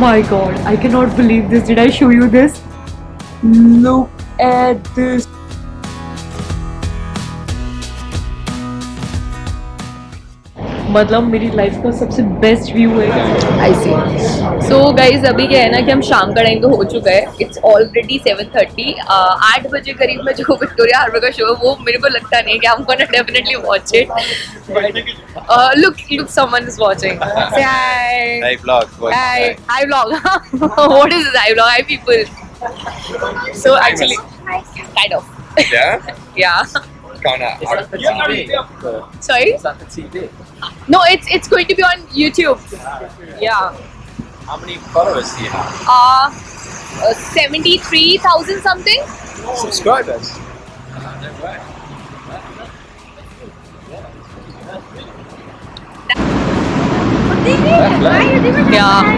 my god, I cannot believe this. Did I show you this? Look at this. मतलब मेरी life का सबसे best view है। आई सी। So guys अभी क्या है ना कि हम शाम का टाइम तो हो चुका है, इट्स ऑलरेडी 7:30। 8 बजे करीब में जो विक्टोरिया हार्बर का शो है वो मेरे को लगता नहीं है कि हम gonna definitely watch it. Look someone is watching. से हाय। Hey vlog. Hi vlog. What is hi vlog? Hi people. So actually kind of Yeah? या। Going out. Sorry? Is that the TV? No, it's going to be on YouTube. Yeah. How many followers do you have? 73,000 something. Subscribers? No way. Yeah.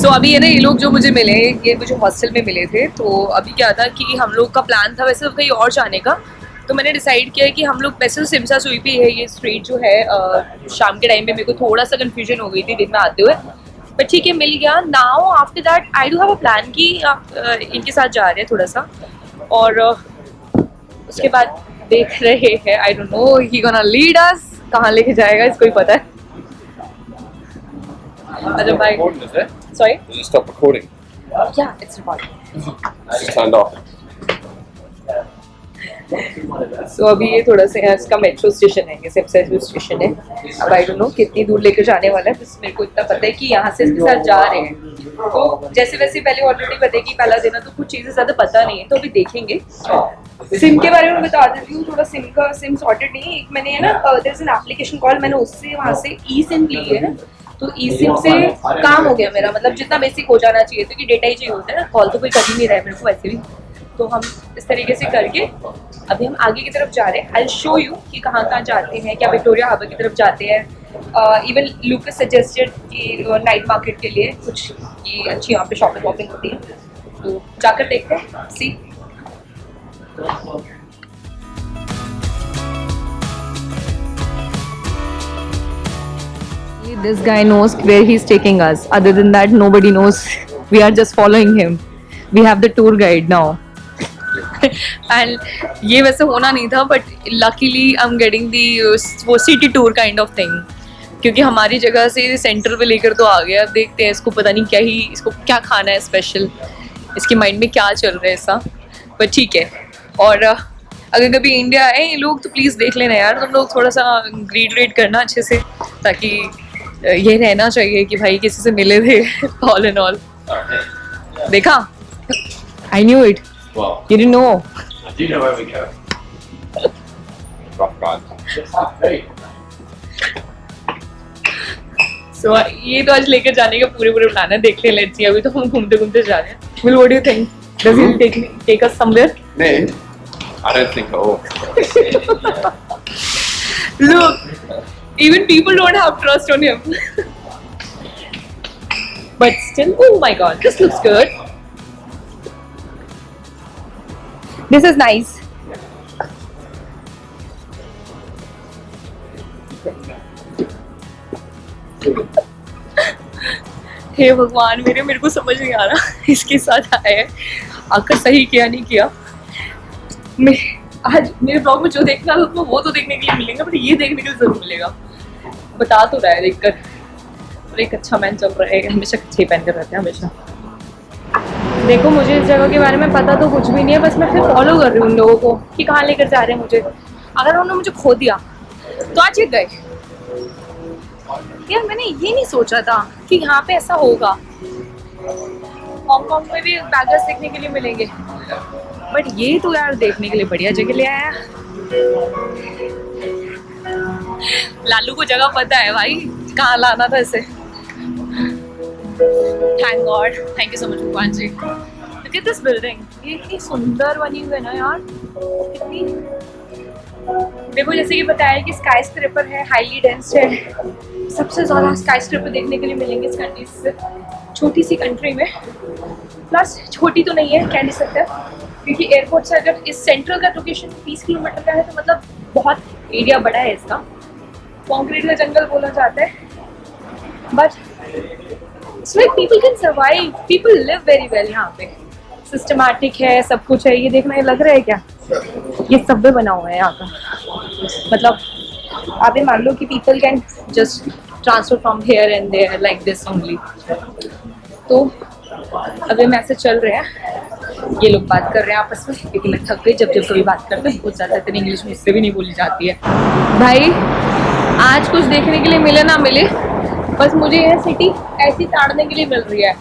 So अभी ये ना ये लोग जो मुझे मिले, ये मुझे हॉस्टल में मिले थे। तो अभी क्या था कि हम लोग का प्लान था वैसे कहीं और जाने का, तो मैंने डिसाइड किया कि हम लोग वैसे तो सिमसा सुई पे है ये स्ट्रीट जो है। शाम के टाइम पे मेरे को थोड़ा सा कंफ्यूजन हो गई थी दिन में आते हुए, बट ठीक है मिल गया। Now after that I do have a plan कि इनके साथ जा रहे हैं थोड़ा सा, और उसके बाद देख रहे हैं। I don't know he gonna lead us, कहाँ लेके जाएगा इसको ही पता है। अच्छा भाई, Recording, is it? Sorry, Does it stop recording? या it's recording. It's turned off. सो अभी ये थोड़ा सा इसका मेट्रो स्टेशन है, ये सिमसा स्टेशन है। अब आई डोंट नो कितनी दूर लेकर जाने वाला है, बस मेरे को इतना पता है कि यहाँ से इसके साथ जा रहे हैं। तो जैसे वैसे पहले ऑलरेडी पता है कि पहला दिन है तो कुछ चीज़ें ज़्यादा पता नहीं है, तो अभी देखेंगे। सिम के बारे में बता देती हूँ थोड़ा। सिम सॉर्टेड नहीं है। एक मैंने है ना there is an application call, मैंने उससे वहाँ से ई सिम ली है, तो ई सिम से काम हो गया मेरा, मतलब जितना बेसिक हो जाना चाहिए, क्योंकि डेटा ही चाहिए होता है ना, कॉल तो कोई कर ही नहीं रहा है मेरे को वैसे भी। तो हम इस तरीके से करके अभी हम आगे की तरफ जा रहे हैं। आई शो यू कि कहाँ कहाँ जाते हैं, क्या विक्टोरिया हार्बर की तरफ जाते हैं। इवन लूकस सजेस्टेड कि नाइट मार्केट के लिए कुछ की अच्छी यहाँ पे शॉपिंग वॉपिंग होती है, तो जाकर देखते हैं। सी this guy knows where he's taking us. Other than that, nobody knows. We are just following him. We have the tour guide now. And ये वैसे होना नहीं था, but luckily I'm getting the वो city tour kind of thing. क्योंकि हमारी जगह से सेंटर पे लेकर तो आ गया। अब देखते हैं इसको, पता नहीं क्या ही इसको क्या खाना है स्पेशल, इसके माइंड में क्या चल रहा है ऐसा, पर ठीक है। और अगर कभी इंडिया आए ये लोग तो प्लीज़ देख लेना यार, तुम लोग थोड़ा सा ग्रीड करना अच्छे से, ताकि ये रहना चाहिए कि भाई किसी से मिले थे। ऑल एंड ऑल देखा, I knew it, Well, you didn't know. I do know where we go. Rough guide. सो ये तो आज लेकर जाने का पूरे प्लान है, देख ले लेट्स सी। अभी तो हम घूमते घूमते जा रहे हैं। Will what do you think, does he take us somewhere? Me? I don't think at all. Look, even people don't have trust on him. But still, oh my god, this looks good. This is nice. हे भगवान मेरे को समझ नहीं आ रहा इसके साथ आया है, आकर सही किया नहीं किया। मैं आज मेरे ब्लॉग में जो देखना था वो तो देखने के लिए मिलेगा, बट ये देखने के लिए जरूर मिलेगा। बता तो रहा है देखकर, और एक अच्छा मैन चल रहा है, हमेशा अच्छे पहन कर रहते हैं हमेशा। देखो मुझे इस जगह के बारे में पता तो कुछ भी नहीं है, बस मैं फिर फॉलो कर रही हूँ उन लोगों को कि कहाँ लेकर जा रहे हैं मुझे। अगर उन्होंने मुझे खो दिया तो आज ये गए। यार मैंने ये नहीं सोचा था कि यहाँ पे ऐसा होगा। हांगकांग में भी बैगर्स देखने के लिए मिलेंगे, बट ये तो यार देखने के लिए बढ़िया जगह ले आया। लालू को जगह पता है भाई कहाँ लाना था इसे। Thank God, thank you so much भगवान जी। लुक एट दिस बिल्डिंग, ये इतनी सुंदर बनी हुई है ना यार, कितनी। देखो जैसे कि बताया कि स्काई स्क्रैपर है, हाईली डेंस है, सबसे ज़्यादा स्काई स्क्रैपर देखने के लिए मिलेंगे इस कंट्री से, छोटी सी कंट्री में। प्लस छोटी तो नहीं है, कह नहीं सकते, क्योंकि एयरपोर्ट से अगर इस सेंट्रल का लोकेशन 30 किलोमीटर का है तो मतलब बहुत एरिया बड़ा है इसका। कॉन्क्रीट का जंगल बोला जाता है, but It's like people can survive, people live very well यहाँ पे, सिस्टमैटिक है, सब कुछ है। ये देखना, ये लग रहा है क्या, ये सबवे बना हुआ है यहाँ का, मतलब आप ये मान लो कि people can just transfer from here and there like this only। तो अभी मैं ऐसे चल रहे हैं, ये लोग बात कर रहे हैं आपस में, क्योंकि मैं थक गई, जब जब कभी बात करते हैं बहुत ज़्यादा, इतनी इंग्लिश मुझसे भी नहीं बोली जाती है। भाई आज कुछ देखने के लिए मिले ना मिले, बस मुझे यह सिटी ऐसी ताड़ने के लिए मिल रही है।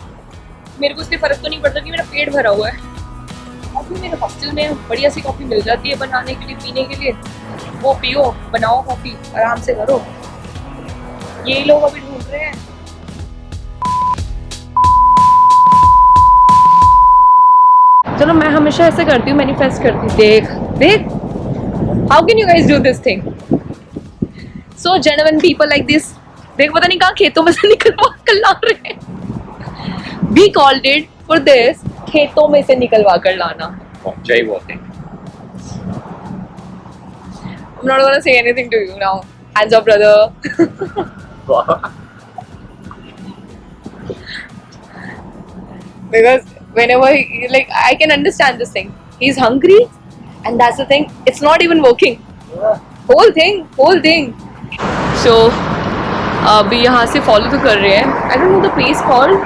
मेरे को उससे फ़र्क तो नहीं पड़ता कि मेरा पेट भरा हुआ है। अभी मेरे हॉस्टल में बढ़िया सी कॉफ़ी मिल जाती है बनाने के लिए, पीने के लिए, वो पियो, बनाओ कॉफ़ी, आराम से करो। यही लोग अभी ढूंढ रहे हैं। चलो मैं हमेशा ऐसे करती हूँ, मैनिफेस्ट करती हूँ। देख देख, how can you guys do this thing, so genuine people like this. देख पता नहीं कहाँ खेतों में से निकलवा कर ला रहे हैं। We called it for this, खेतों में से निकलवा कर लाना। Jaywalking. I'm not gonna say anything to you now. Hands up, brother. Because whenever like I can understand this thing. He's hungry, and that's the thing. It's not even working. Whole thing. So अभी यहाँ से follow तो कर रहे हैं। I don't know the place called,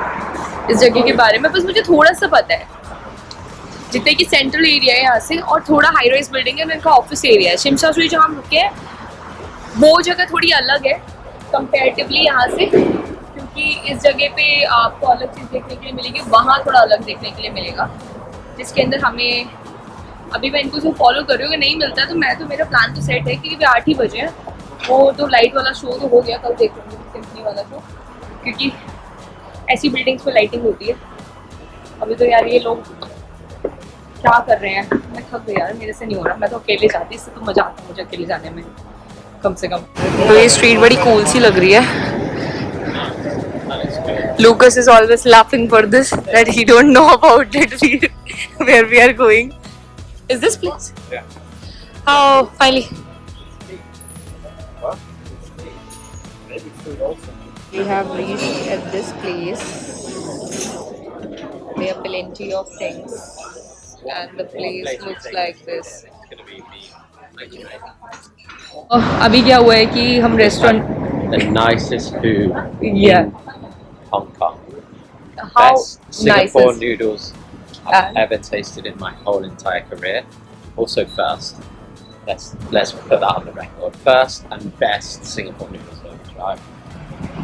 इस जगह के बारे में बस मुझे थोड़ा सा पता है। जितने की सेंट्रल एरिया है यहाँ से, और थोड़ा हाई राइज बिल्डिंग है, और इनका ऑफिस एरिया है। शिमशा सुई जहाँ हम रुके हैं वो जगह थोड़ी अलग है कंपेरेटिवली यहाँ से, क्योंकि इस जगह पे आपको अलग चीज़ देखने के लिए मिलेगी, वहाँ थोड़ा अलग देखने के लिए मिलेगा, जिसके अंदर हमें अभी मैं इनको जो फॉलो कर रही हूँ, अगर नहीं मिलता है तो मैं तो मेरा प्लान तो सेट है कि अभी 8 ही बजे हैं। वो तो लाइट वाला शो तो हो गया, कल देख लूँगी सिम्फनी वाला शो, क्योंकि ऐसी बिल्डिंग्स पे लाइटिंग होती है। अभी तो यार ये लोग क्या कर रहे हैं, मैं थक गई यार, मेरे से नहीं हो रहा। मैं तो अकेले जाती, इससे तो मज़ा आता है मुझे अकेले जाने में कम से कम। तो ये स्ट्रीट बड़ी कूल सी लग रही है। Lucas is always laughing for this, that he don't know about it, where we are going. Is this place? Yeah. Oh, finally. Maybe food also. We have reached at this place. There are plenty of things, and the place looks like this. It's gonna be me. अभी क्या हुआ है कि हम restaurant, The nicest food yeah, in Hong Kong. how Best Singapore nicest. noodles I've And? ever tasted in my whole entire career. Also first. Let's put that on the record. First and best Singapore noodles I've ever tried.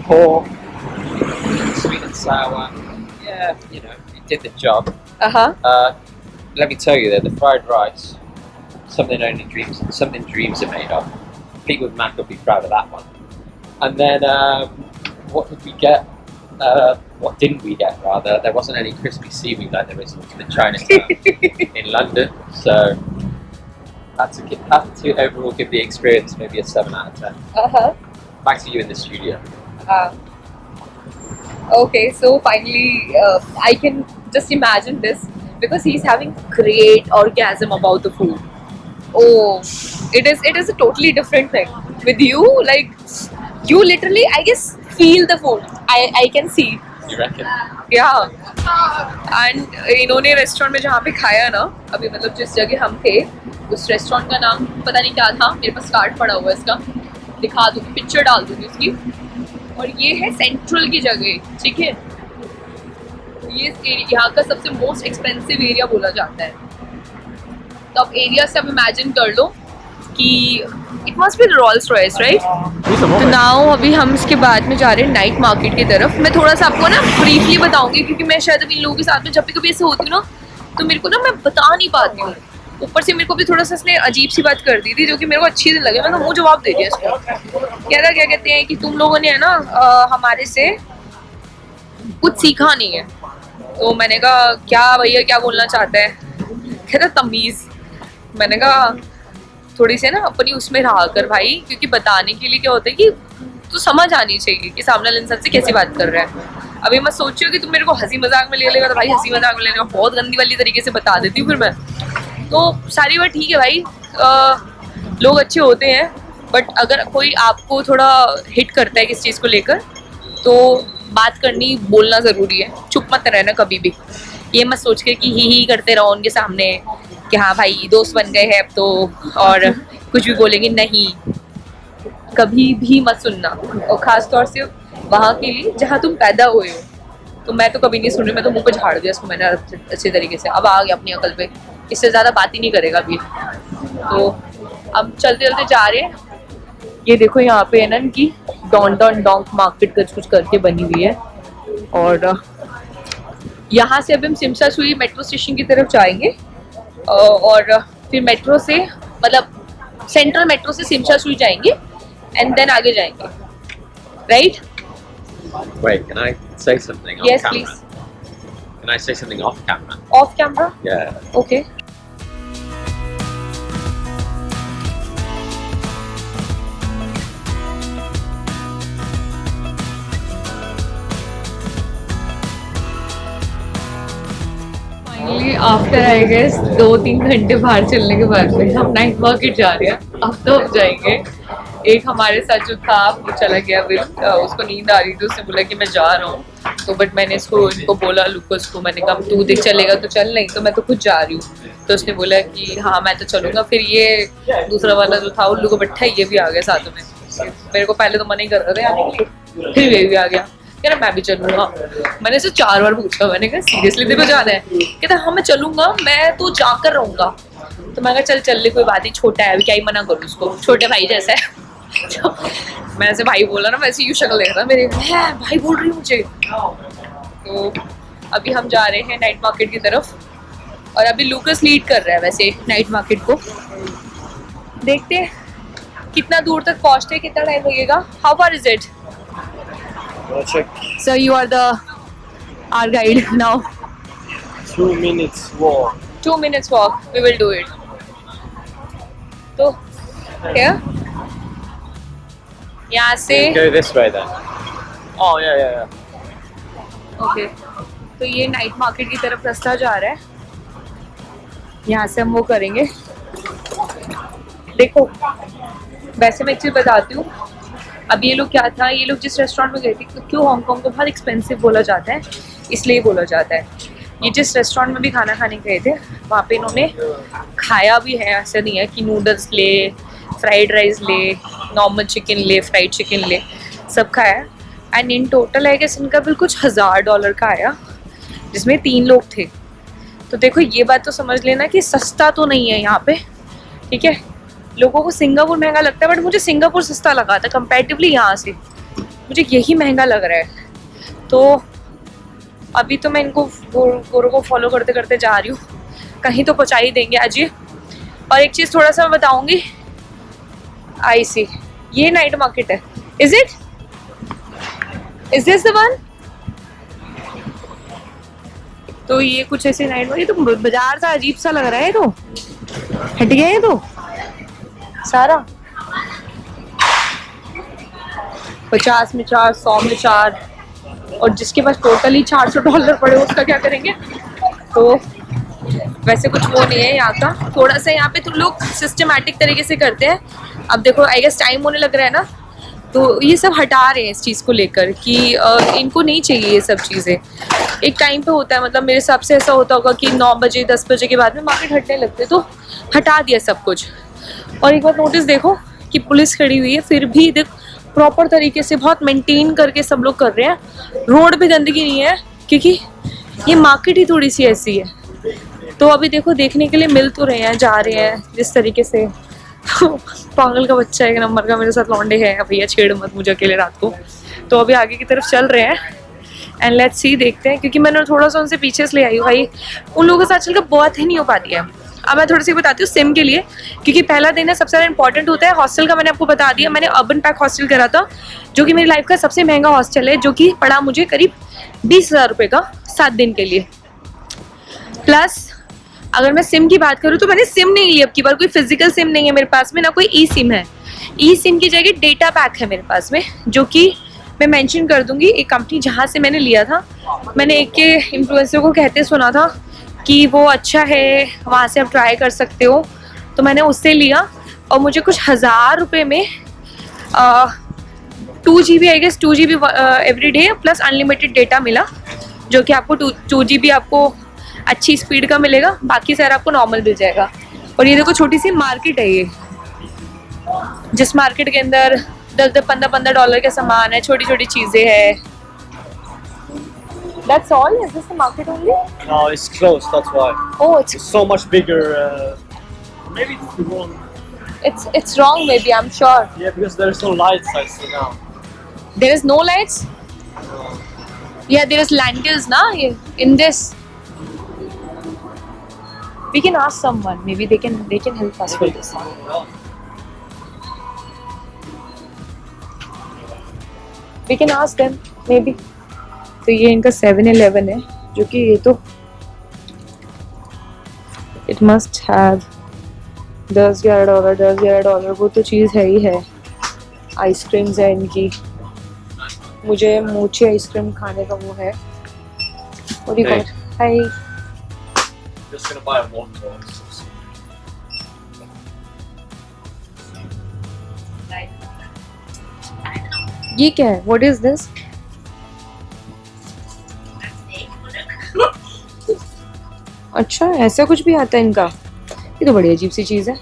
Pork, sweet and sour. Yeah, you know, it did the job. Let me tell you that the fried rice, something dreams are made of. Fleetwood Mac will be proud of that one. And then what did we get? What didn't we get rather? There wasn't any crispy seaweed like there is in the Chinatown in London. So had to overall give the experience maybe a 7 out of 10. Back to you in the studio. Okay, so finally I can just imagine this, because he's having great orgasm about the food. Oh, it is a totally different thing. With you, like, you literally, I guess, feel the food. I can see. You reckon? Yeah. And इन्होंने restaurant में जहाँ पे खाया ना, अभी मतलब जिस जगह हम थे, उस रेस्टोरेंट का नाम पता नहीं क्या था, मेरे पास कार्ड पड़ा हुआ है इसका, दिखा दूँगी, पिक्चर डाल दूँगी उसकी। और ये है सेंट्रल की जगह, ठीक है। ये यहाँ का सबसे मोस्ट एक्सपेंसिव एरिया बोला जाता है। तो अब एरिया से आप इमेजिन कर लो कि it must be Rolls Royce, right? तो नाउ अभी हम इसके बाद में जा रहे हैं नाइट मार्केट की तरफ। मैं थोड़ा सा आपको ना ब्रीफली बताऊंगी, क्योंकि मैं शायद अभी इन लोगों के साथ में जब भी कभी ऐसे होती हूँ ना, तो मेरे को ना मैं बता नहीं पाती हूँ। ऊपर से मेरे को भी थोड़ा सा इसने अजीब सी बात कर दी थी, जो कि मेरे को अच्छी नहीं लगी। मैंने मुँह जवाब दे दिया इसको। क्या कहते हैं कि तुम लोगों ने है ना हमारे से कुछ सीखा नहीं है। तो मैंने कहा क्या भैया, क्या बोलना चाहता है? कहता तमीज़। मैंने कहा थोड़ी से ना अपनी उसमें रहा कर भाई, क्योंकि बताने के लिए क्या होता है कि तू समझ आनी चाहिए कि सामने वाले इंसान से कैसी बात कर रहा है। अभी मैं सोच रही हूँ कि तुम मेरे को हंसी मजाक में ले लेगा, तो भाई हंसी मजाक में लेने का बहुत गंदी वाली तरीके से बता देती हूँ फिर मैं। तो सारी बात ठीक है भाई, लोग अच्छे होते हैं, बट अगर कोई आपको थोड़ा हिट करता है किस चीज़ को लेकर, तो बात करनी, बोलना ज़रूरी है। चुप मत रहना कभी भी, ये मत सोच के कि ही करते रहो उनके सामने कि हाँ भाई दोस्त बन गए हैं अब तो और कुछ भी बोलेंगे, नहीं, कभी भी मत सुनना। और ख़ास तौर से वहाँ के लिए जहाँ तुम पैदा हुए हो। तो मैं तो कभी नहीं सुन रही, मैं तो मुंह पे झाड़ दिया इसको मैंने अच्छे तरीके से। अब आ गया अपनी अकल पे, इससे ज़्यादा बात ही नहीं करेगा अभी। तो अब चलते चलते जा रहे हैं। ये देखो यहाँ पे है ना इनकी डोंक मार्केट कुछ करके बनी हुई है। और यहाँ से अब हम सिमसा सुई मेट्रो स्टेशन की तरफ जाएंगे और फिर मेट्रो से मतलब सेंट्रल मेट्रो से सिमसा सुई जाएंगे एंड देन आगे जाएंगे, right? Wait, can I say something off Yes, camera? please. Can I say something off camera? Off camera? Yeah. Okay. Finally after I guess 2-3 घंटे बाहर चलने के बाद में हम नाइट मार्केट जा रहे हैं। अब तो हम जाएंगे। एक हमारे साथ जो था वो चला गया, उसको नींद आ रही थी, उसने बोला कि मैं जा रहा हूँ। तो बट मैंने इनको बोला लुकस को, मैंने कहा तू देख चलेगा तो चल, नहीं तो मैं तो खुद जा रही हूँ। तो उसने बोला कि हाँ मैं तो चलूँगा। फिर ये दूसरा वाला जो था उल्लू को बैठा, ये भी आ गया साथ में। मेरे को पहले तो मना ही कर रहे थे आने के लिए, फिर ये भी आ गया, कह रहा मैं भी चलूँगा। मैंने इसे 4 बार पूछा, मैंने कहा सीरियसली तेरे को जाना है? कहता हाँ मैं चलूँगा, मैं तो जाकर रहूँगा। तो मैं कहा चल ले, कोई बात नहीं, छोटा है अभी, क्या ही मना करूँ उसको, छोटे भाई जैसा है। तो मैं ऐसे भाई बोला ना, वैसे यूँ शक्ल देख रहा मेरे, है भाई बोल रही हूँ मुझे। तो अभी हम जा रहे हैं नाइट मार्केट की तरफ और अभी लूकस लीड कर रहा है वैसे नाइट मार्केट को। देखते हैं कितना दूर तक पहुँचते, कितना टाइम लगेगा। How far is it? So you are our guide now. 2 minutes walk. 2 minutes walk. We will do it. तो here यहाँ से Go this way then. Oh, yeah. Okay, तो ये नाइट मार्केट की तरफ रास्ता जा रहा है। यहाँ से हम वो करेंगे। देखो वैसे मैं एक चीज़ बताती हूँ, अब ये लोग क्या था, ये लोग जिस रेस्टोरेंट में गए थे, क्यों हांगकांग को बहुत एक्सपेंसिव बोला जाता है, इसलिए बोला जाता है। ये जिस रेस्टोरेंट में भी खाना खाने गए थे वहाँ पे इन्होंने खाया भी है, ऐसा नहीं है कि नूडल्स ले, फ्राइड राइस ले, नॉर्मल चिकन ले, फ्राइड चिकन ले, सब खाया। एंड इन टोटल है कि इनका बिल कुछ $1000 का आया, जिसमें 3 लोग थे। तो देखो ये बात तो समझ लेना कि सस्ता तो नहीं है यहाँ पे, ठीक है। लोगों को सिंगापुर महंगा लगता है, बट मुझे सिंगापुर सस्ता लगा था कंपैरेटिवली यहाँ से, मुझे यही महंगा लग रहा है। तो अभी तो मैं इनको गोरों को फॉलो करते करते जा रही हूँ, कहीं तो पहुँचा ही देंगे आज ये। और एक चीज़ थोड़ा सा मैं बताऊँगी, आई सी ये नाइट मार्केट है, इज दिस द वन? तो ये कुछ ऐसे नाइट मार्केट, तो बाजार सा अजीब सा लग रहा है, तो हट गया है तो सारा 50 में 4, 100 में 4, और जिसके पास टोटली $400 पड़े उसका क्या करेंगे? तो वैसे कुछ वो नहीं है यहाँ का, थोड़ा सा यहाँ पे तो लोग सिस्टमैटिक तरीके से करते हैं। अब देखो आई गेस टाइम होने लग रहा है ना, तो ये सब हटा रहे हैं इस चीज़ को लेकर कि इनको नहीं चाहिए ये सब चीज़ें। एक टाइम पे होता है, मतलब मेरे हिसाब से ऐसा होता होगा कि 9 बजे 10 बजे के बाद में मार्केट हटने लगते, तो हटा दिया सब कुछ। और एक बार नोटिस देखो कि पुलिस खड़ी हुई है, फिर भी देख प्रॉपर तरीके से बहुत मेंटेन करके सब लोग कर रहे हैं। रोड पे गंदगी नहीं है, क्योंकि ये मार्केट ही थोड़ी सी ऐसी है। तो अभी देखो देखने के लिए मिल तो रहे हैं, जा रहे हैं जिस तरीके से। पागल का बच्चा एक नंबर का मेरे साथ लौंडे है, भैया छेड़ मत मुझे अकेले रात को। तो अभी आगे की तरफ चल रहे हैं एंड लेट्स सी, देखते हैं, क्योंकि मैंने थोड़ा सा उनसे पीछे से ले आई हूँ भाई, उन लोगों के साथ चल कर बहुत ही नहीं हो पाती है। अब मैं थोड़ी सी बताती हूँ सिम के लिए, क्योंकि पहला दिन है सबसे ज़्यादा इंपॉर्टेंट होता है। हॉस्टल का मैंने आपको बता दिया, मैंने अर्बन पैक हॉस्टल करा था, जो कि मेरी लाइफ का सबसे महंगा हॉस्टल है, जो कि पड़ा मुझे करीब 20,000 रुपये का 7 दिन के लिए। प्लस अगर मैं सिम की बात करूँ तो मैंने सिम नहीं ली अब की बार, कोई फिजिकल सिम नहीं है मेरे पास में, ना कोई ई सिम है। ई सिम की जगह डेटा पैक है मेरे पास में, जो कि मैं मेंशन कर दूंगी एक कंपनी जहाँ से मैंने लिया था। मैंने एक के इन्फ्लुएंसर को कहते सुना था कि वो अच्छा है, वहाँ से आप ट्राई कर सकते हो, तो मैंने उससे लिया और मुझे कुछ 1000 रुपये में 2 GB I guess, 2 GB every day plus unlimited data मिला, जो कि आपको 2 GB आपको अच्छी स्पीड का मिलेगा, बाकी सारा आपको नॉर्मल मिल जाएगा। और ये देखो छोटी सी मार्केट है ये, जिस मार्केट के अंदर 10-15 डॉलर के सामान है, छोटी छोटी चीज़ें है। That's all? Is this the market only? No, it's closed. That's why. Oh, it's It's so much bigger. Maybe it's the wrong. it's wrong maybe, I'm sure. Yeah, because there's no lights. I see now. There is no lights? Yeah, there is lentils na in this. We can ask someone. Maybe they can help us with this. We can ask them maybe. तो ये इनका 7-Eleven है, जो कि ये तो it must have $10-11 वो तो चीज़ है ही है। आइसक्रीम्स है इनकी, मुझे मोची आइसक्रीम खाने का वो है। और ये Hey. हाय, Just gonna buy one more. ये क्या है? What is this? अच्छा, ऐसा कुछ भी आता है इनका? ये तो बड़ी अजीब सी चीज़ है।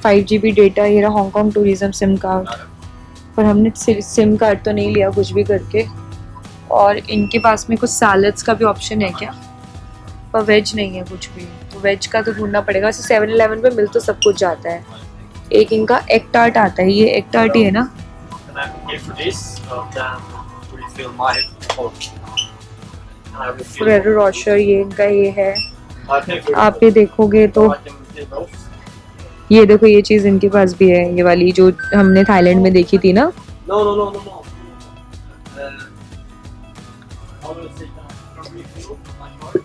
5 GB डेटा, ये रहा हांगकांग टूरिज्म सिम कार्ड, पर हमने सिम कार्ड तो नहीं लिया कुछ भी करके। और इनके पास में कुछ सैलड्स का भी ऑप्शन है क्या? पर वेज नहीं है कुछ भी, तो वेज का तो ढूंढना पड़ेगा। वैसे 7-Eleven पे मिल तो सब कुछ जाता है। एक इनका एग टार्ट आता है, ये एग टार्ट ही है ना? Can I pay for this? Then refill my phone. Can I refill? Ferrero Rocher, ये इनका ये है। I pay for आप ये देखोगे तो I can pay those. ये देखो, ये चीज़ इनके पास भी है, ये वाली जो हमने थाईलैंड में देखी थी ना। No. How do I say that? Can I refill my card?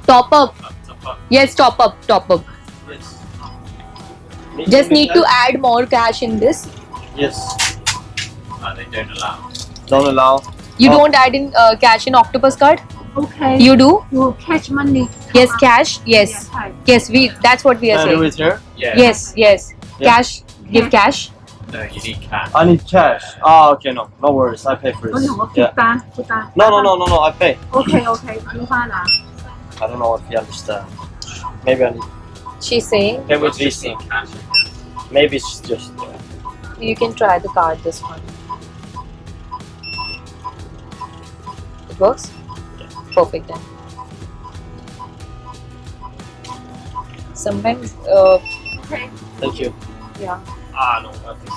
Top up, yes, top up. Yes. Just need to add more cash in this. Yes. They don't allow. Don't allow. You Oh. don't add in cash in Octopus card? Okay. You do? You catch money. Yes, cash. Yes, Yes. that's what we are Can I do saying. it here? Yeah. Yes. Yeah. Cash. Give cash. No, you need cash. I need cash. Okay, no worries. I pay for 我 this. 同我付 Yeah. 單，付單。 No. I pay. OK，付翻啦。 I don't know if you understand. Maybe I need She's saying pay with Visa. Maybe it's just. you can try the card. This one. It works. Perfect then. Sometimes, Thank you. yeah. No. Not this.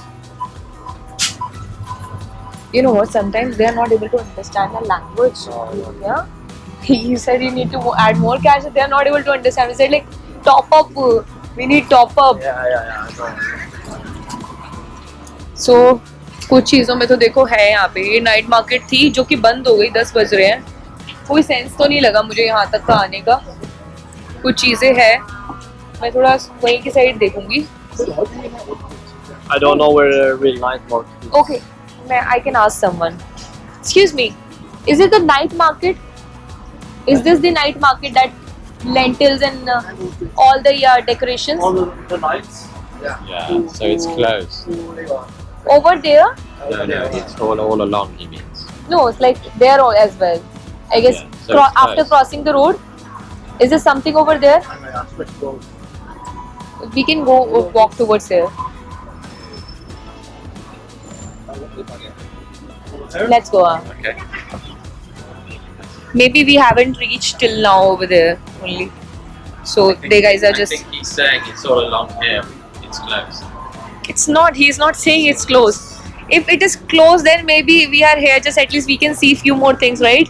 You know what? Sometimes they are not able to understand the language. No. Yeah. You said you need to add more cash. They are not able to understand. We said like top up. We need top up. Yeah. I know. So कुछ चीज़ों में तो देखो है यहाँ पे। ये night market थी जो कि बंद हो गई, 10 बज रहे हैं। कोई सेंस तो नहीं लगा मुझे यहाँ तक का आने का। कुछ चीज़ें हैं, मैं थोड़ा वहीं की साइड देखूंगी। I don't know where the real night market is. Okay, I can ask someone. Excuse me, is it the night market? Is this the night market that lentils and all the decorations All the lights. Yeah. So it's closed. over there? No, it's all along. He means. No, it's like there as well. I guess Yeah, so it's after closed. crossing the road, is there something over there? We can go walk towards here. Let's go. Okay. Maybe we haven't reached till now over there only. So they guys are I just. think he's saying it's all along here. It's closed. It's not. He's not saying it's closed. If it is closed, then maybe we are here. Just at least we can see few more things, right?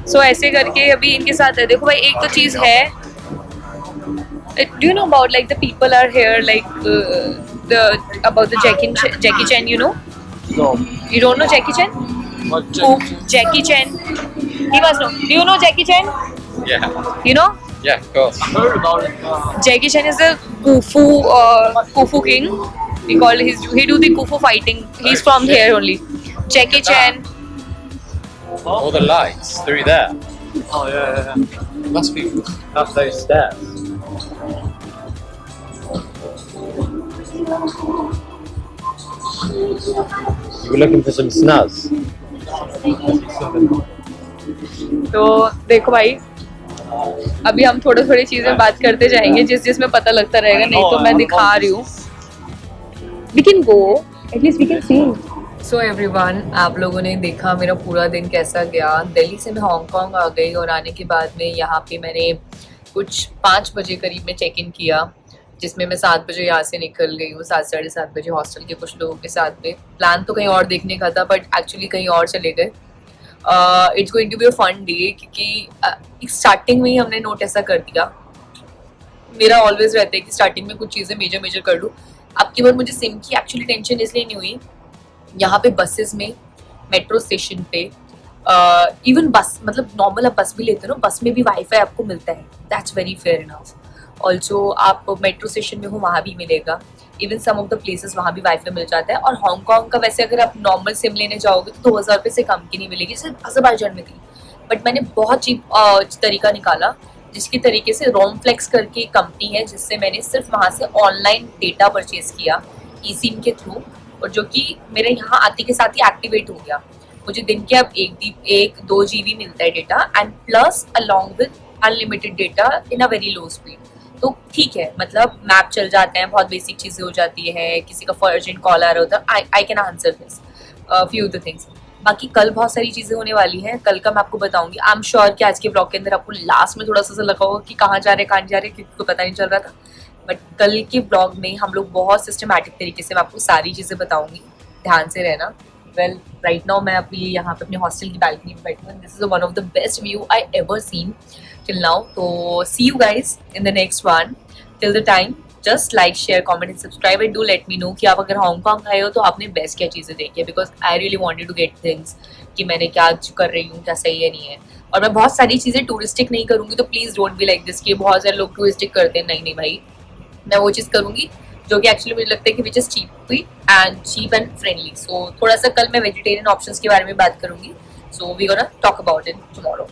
So ऐसे करके अभी इनके साथ है. देखो भाई, एक तो चीज है. Do you know about like the people are here like about the Jackie Chan? You know? No. You don't know Jackie Chan? What? Who? Jackie Chan. He must know. Do you know Jackie Chan? Yeah. You know? Yeah, of course. Heard about it. Jackie Chan is the Kung-Fu king. He do the Kung-Fu fighting. He's from here only. Jackie Chan. All the lights through there. Oh yeah. Must be up those stairs. You were looking for some snaz? तो देखो भाई, अभी हम थोड़ी थोड़ी चीजें बात करते जाएंगे जिसमें पता लगता रहेगा, नहीं तो मैं दिखा रही हूँ. We can go, at least we can see. So everyone, आप लोगों ने देखा मेरा पूरा दिन कैसा गया. दिल्ली से मैं हांगकांग आ गई और आने के बाद में यहाँ पे मैंने कुछ 5 बजे करीब में चेक इन किया, जिसमें मैं 7 बजे यहाँ से निकल गई हूँ. 7 साढ़े 7 बजे हॉस्टल के कुछ लोगों के साथ में. प्लान तो कहीं और देखने का था बट एक्चुअली कहीं और चले गए. It's going to be a fun day, क्योंकि स्टार्टिंग में ही हमने नोट ऐसा कर दिया. मेरा ऑलवेज रहता है कि स्टार्टिंग में कुछ चीज़ें मेजर कर लूँ. अब की बार मुझे सिम की एक्चुअली टेंशन इसलिए नहीं हुई. यहाँ पे बसेस में, मेट्रो स्टेशन पे, इवन बस, मतलब नॉर्मल आप बस भी लेते हो ना, बस में भी वाईफाई आपको मिलता है. That's very fair enough. Also आप मेट्रो स्टेशन में हो वहाँ भी मिलेगा. Even some of the places वहाँ भी वाईफाई मिल जाता है. और हांगकांग का वैसे अगर आप नॉर्मल सिम लेने जाओगे तो 2000 रुपये से कम की नहीं मिलेगी, सिर्फ अज़रबैजान में थी. बट मैंने बहुत चीप तरीका निकाला, जिसके तरीके से रोमफ्लेक्स करके एक कंपनी है, जिससे मैंने सिर्फ वहाँ से ऑनलाइन डेटा परचेज किया ई सिम के थ्रू, और जो कि मेरे यहाँ आते के साथ ही एक्टिवेट हो गया. मुझे दिन के अब 1-2 GB मिलता है data, and plus along with unlimited data in a very low speed. तो ठीक है, मतलब मैप चल जाते हैं, बहुत बेसिक चीज़ें हो जाती है. किसी का अर्जेंट कॉल आ रहा होता है, I can answer this few the things. बाकी कल बहुत सारी चीज़ें होने वाली हैं, कल का मैं आपको बताऊंगी. आई एम श्योर कि आज के ब्लॉग के अंदर आपको लास्ट में थोड़ा सा लगा होगा कि कहाँ जा रहे किसी को पता नहीं चल रहा था. बट कल के ब्लॉग में हम लोग बहुत सिस्टमैटिक तरीके से मैं आपको सारी चीज़ें बताऊंगी. ध्यान से रहना. वेल, राइट नाउ मैं अभी यहाँ पे अपने हॉस्टल की बैल्कनी में बैठी हूँ. This is one of the best view I ever seen till now. तो see you guys in the next one. Till the time, just like, share, comment and subscribe and do let me know कि आप अगर Hong Kong आए हो तो आपने best क्या चीज़ें देखी है, because I really wanted to get things कि मैंने क्या कर रही हूँ, क्या सही है नहीं है. और मैं बहुत सारी चीज़ें टूरिस्टिक नहीं करूँगी, तो please don't be like this कि बहुत सारे लोग टूरिस्टिक करते हैं. नहीं भाई, मैं वो चीज़ करूँगी जो कि एक्चुअली मुझे लगता है कि which is cheap and friendly. So थोड़ा सा कल मैं वेजिटेरियन ऑप्शंस के बारे में बात करूँगी. So we gonna talk about it tomorrow.